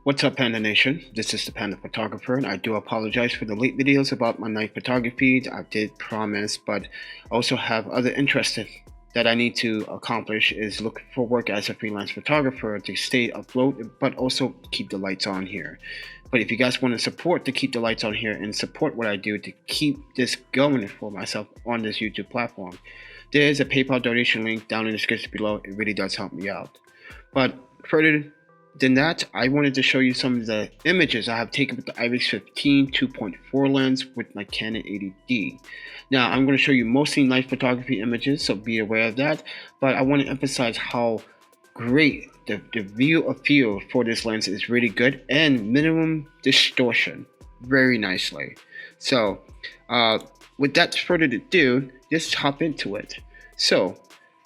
What's up, Panda Nation? This is the Panda Photographer, and I do apologize for the late videos about my night photography. I did promise, but I also have other interests that I need to accomplish is look for work as a freelance photographer to stay afloat, but also keep the lights on here. But if you guys want to support to keep the lights on here and support what I do to keep this going for myself on this YouTube platform, there is a PayPal donation link down in the description below. It really does help me out. But further than that, I wanted to show you some of the images I have taken with the Irix 15 2.4 lens with my Canon 80D. Now, I'm going to show you mostly night photography images, so be aware of that. But I want to emphasize how great the view of field for this lens is really good and minimum distortion very nicely. So, with that further ado, just hop into it. So,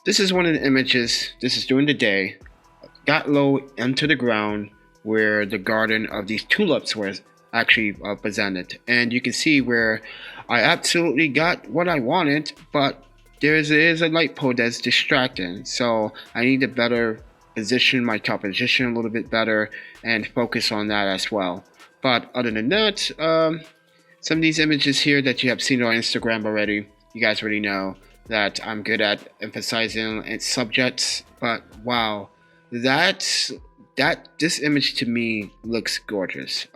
this is one of the images. This is during the day. Got low into the ground where the garden of these tulips was actually presented, and you can see where I absolutely got what I wanted, but there is a light pole that's distracting, so I need to better position my composition a little bit better and focus on that as well. But other than that, some of these images here that you have seen on Instagram already, you guys already know that I'm good at emphasizing its subjects, but wow, this image to me looks gorgeous.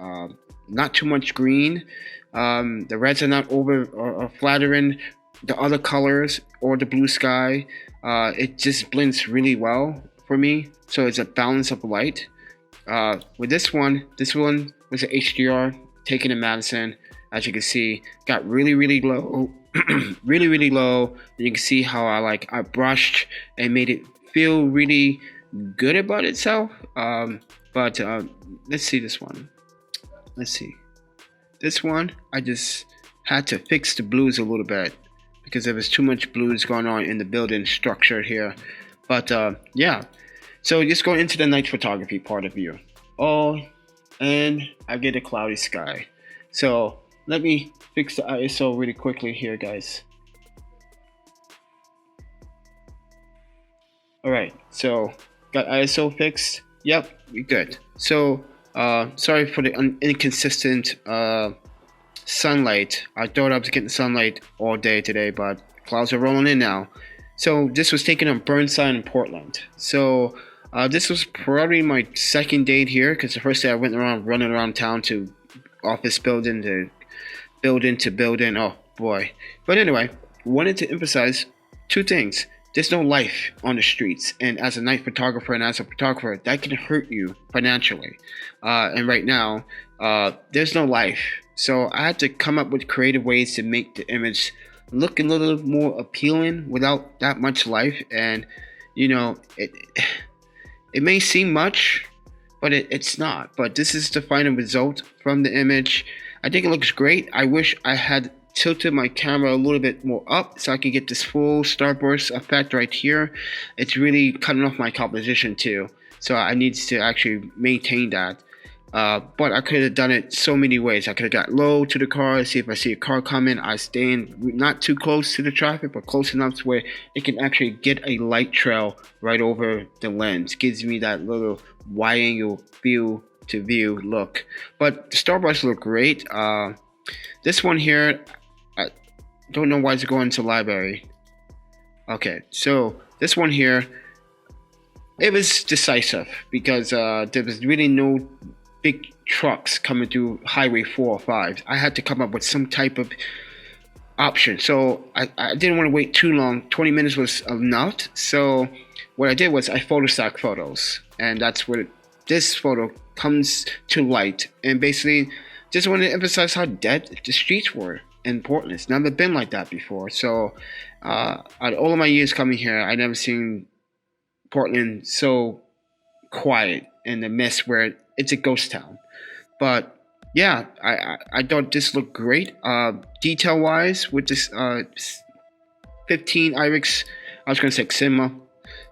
Not too much green. The reds are not over or flattering the other colors or the blue sky. It just blends really well for me, so it's a balance of light. With this one was an HDR taken in Madison. As you can see, got really low, really low. And you can see how I brushed and made it feel really good about itself. But let's see this one. Let's see this one. I just had to fix the blues a little bit because there was too much blues going on in the building structure here. But yeah, so just going into the night photography part of view. And I get a cloudy sky. So let me fix the ISO really quickly here, guys. Alright, so got ISO fixed. Yep, we good. So sorry for the inconsistent sunlight. I thought I was getting sunlight all day today, but clouds are rolling in now. So this was taken on Burnside in Portland. So this was probably my second date here, because the first day I went around running around town to office building to building to building. Oh boy. But anyway, wanted to emphasize two things. There's no life on the streets, and as a night photographer and as a photographer, that can hurt you financially. And right now, there's no life. So I had to come up with creative ways to make the image look a little more appealing without that much life. And you know, it may seem much, but it's not. But this is the final result from the image. I think it looks great. I wish I had tilted my camera a little bit more up so I can get this full starburst effect right here. It's really cutting off my composition too, so I need to actually maintain that. But I could have done it so many ways. I could have got low to the car, see if I see a car coming, I stay in not too close to the traffic, but close enough to where it can actually get a light trail right over the lens. Gives me that little wide angle view to view look. But the starburst look great. This one here, I don't know why it's going to library. Okay, so this one here, it was decisive because there was really no big trucks coming through Highway 4 or 5. I had to come up with some type of option. So I didn't want to wait too long. 20 minutes was enough. So what I did was I photostock photos, and that's what this photo comes to light. And basically just wanted to emphasize how dead the streets were in Portland. It's never been like that before. So out of all of my years coming here, I never seen Portland so quiet in the mist where it's a ghost town. But yeah, I thought this looked great. Detail wise with this 15 Irix, I was gonna say cinema,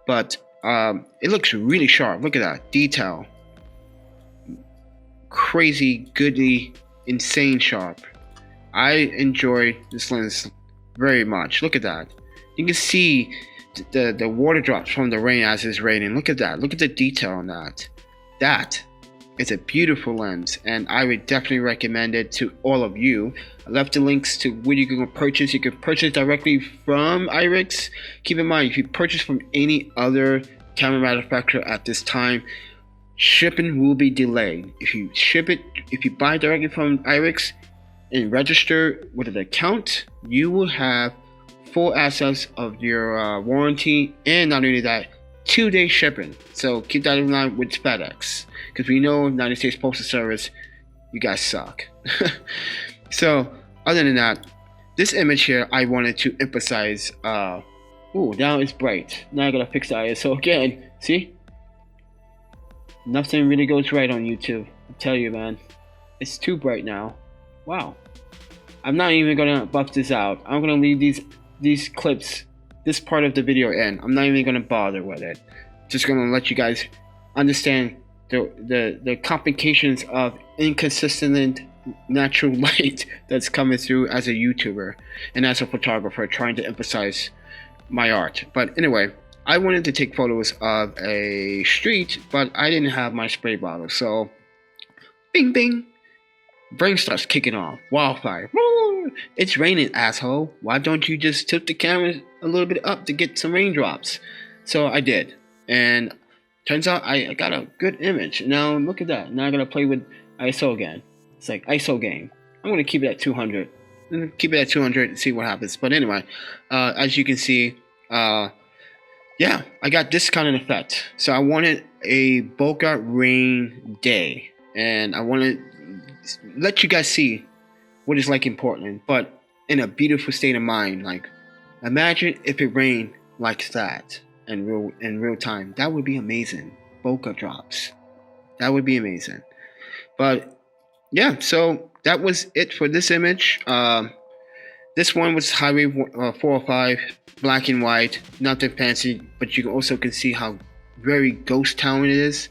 but it looks really sharp. Look at that detail, crazy, goody, insane sharp. I enjoy this lens very much. Look at that. You can see the water drops from the rain as it's raining. Look at that. Look at the detail on that. It's a beautiful lens, and I would definitely recommend it to all of you. I left the links to where you can purchase. You can purchase directly from Irix. Keep in mind, if you purchase from any other camera manufacturer at this time, shipping will be delayed. If you buy directly from Irix and register with an account, you will have full access of your warranty, and not only that, 2-day shipping. So keep that in mind with FedEx, because we know United States Postal Service, you guys suck. So other than that, this image here, I wanted to emphasize. Ooh, now it's bright. Now I gotta fix the ISO again. See, nothing really goes right on YouTube. I tell you, man, it's too bright now. Wow. I'm not even gonna buff this out. I'm gonna leave these clips, this part of the video in. I'm not even gonna bother with it. Just gonna let you guys understand the complications of inconsistent natural light that's coming through as a YouTuber and as a photographer trying to emphasize my art. But anyway, I wanted to take photos of a street, but I didn't have my spray bottle, so bing bing, brain starts kicking off. Wildfire. It's raining, asshole. Why don't you just tilt the camera a little bit up to get some raindrops? So I did, and turns out I got a good image. Now look at that. Now I gotta play with ISO again. It's like ISO game. I'm gonna keep it at 200. Keep it at 200 and see what happens. But anyway, as you can see, yeah, I got this kind of effect. So I wanted a bokeh rain day, and I want to let you guys see what it's like in Portland, but in a beautiful state of mind. Like, imagine if it rained like that in real time. That would be amazing. Bokeh drops. That would be amazing. But yeah, so that was it for this image. This one was Highway 405, black and white, nothing fancy, but you also can see how very ghost town it is.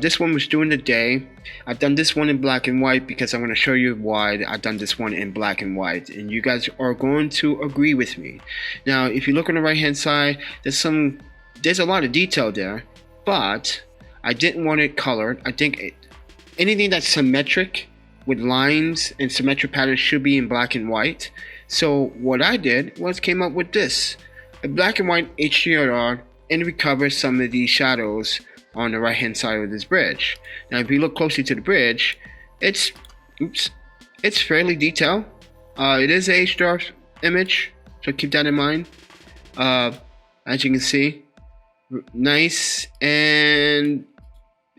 This one was during the day. I've done this one in black and white because I'm going to show you why I've done this one in black and white, and you guys are going to agree with me. Now, if you look on the right hand side, there's a lot of detail there, but I didn't want it colored. I think anything that's symmetric with lines and symmetric patterns should be in black and white. So what I did was came up with this, a black and white HDR, and recover some of these shadows on the right hand side of this bridge. Now if you look closely to the bridge, it's fairly detailed. It is a HDR image, so keep that in mind. As you can see, nice and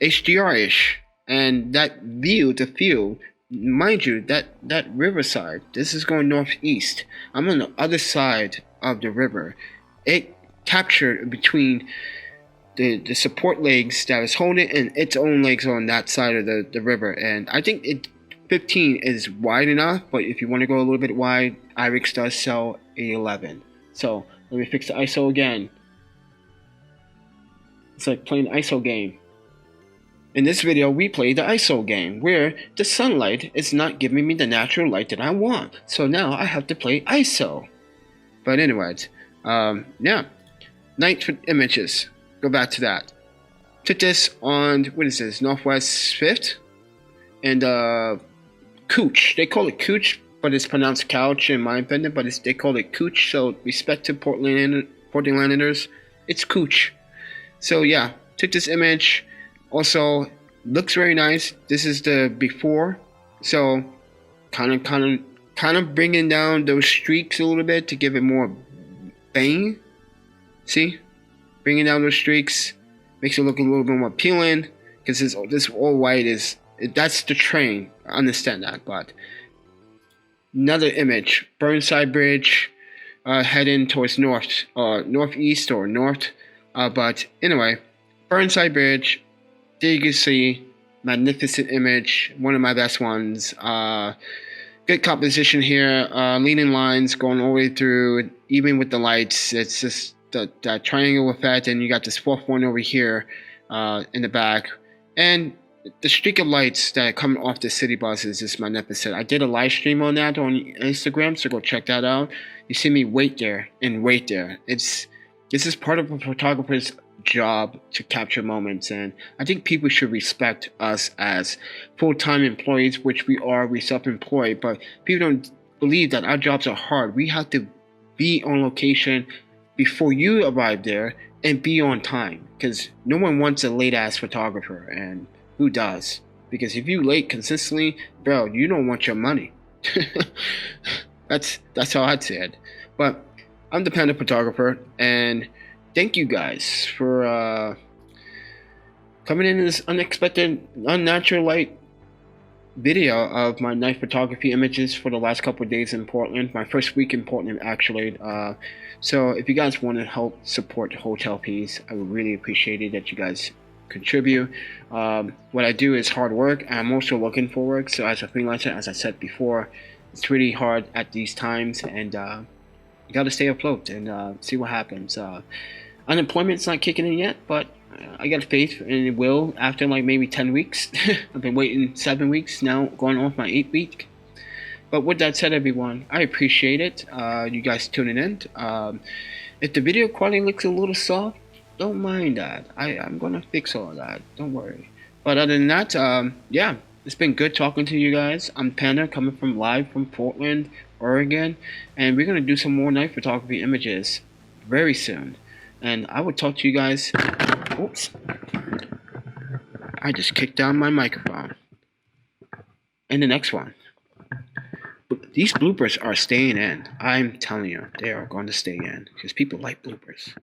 HDR-ish, and that view, the field, mind you, that riverside, this is going northeast. I'm on the other side of the river. It captured between the support legs that is holding and its own legs on that side of the river, and I think 15 is wide enough, but if you want to go a little bit wide, Irix does sell a 11. So let me fix the ISO again. It's like playing ISO game. In this video, we play the ISO game, where the sunlight is not giving me the natural light that I want. So now I have to play ISO. But anyways, yeah, night images. Go back to that. Took this on, what is this, Northwest 5th? And Cooch. They call it Cooch, but it's pronounced couch in my opinion, but they call it Cooch. So respect to Portlanders, it's Cooch. So yeah, took this image. Also, looks very nice. This is the before, so kind of bringing down those streaks a little bit to give it more bang. See, bringing down those streaks makes it look a little bit more appealing, because this all white that's the train. I understand that, but another image, Burnside Bridge, heading towards northeast or north. But anyway, Burnside Bridge. There you can see, magnificent image, one of my best ones. Good composition here, leading lines going all the way through, even with the lights. It's just that triangle effect, and you got this fourth one over here in the back, and the streak of lights that come off the city bus is just magnificent. I did a live stream on that on Instagram, so go check that out. You see me wait there and wait there. This is part of a photographer's job to capture moments, and I think people should respect us as full-time employees, which we are. We self-employed, but people don't believe that our jobs are hard. We have to be on location before you arrive there and be on time, because no one wants a late ass photographer, and who does? Because if you late consistently, bro, you don't want your money. That's how I'd say it. But I'm the Panda photographer, and thank you guys for coming in this unexpected, unnatural light video of my night photography images for the last couple of days in Portland. My first week in Portland, actually. So if you guys want to help support the hotel fees, I would really appreciate it that you guys contribute. What I do is hard work. I'm also looking for work. So as a freelancer, as I said before, it's really hard at these times, and you got to stay afloat and see what happens. Unemployment's not kicking in yet, but I got faith, and it will after like maybe 10 weeks. I've been waiting 7 weeks now, going off my 8th week. But with that said, everyone, I appreciate it. You guys tuning in. If the video quality looks a little soft, don't mind that. I'm gonna fix all of that. Don't worry. But other than that, yeah, it's been good talking to you guys. I'm Panda, coming from live from Portland, Oregon, and we're gonna do some more night photography images very soon. And I will talk to you guys. Oops! I just kicked down my microphone. In the next one. These bloopers are staying in. I'm telling you, they are going to stay in because people like bloopers.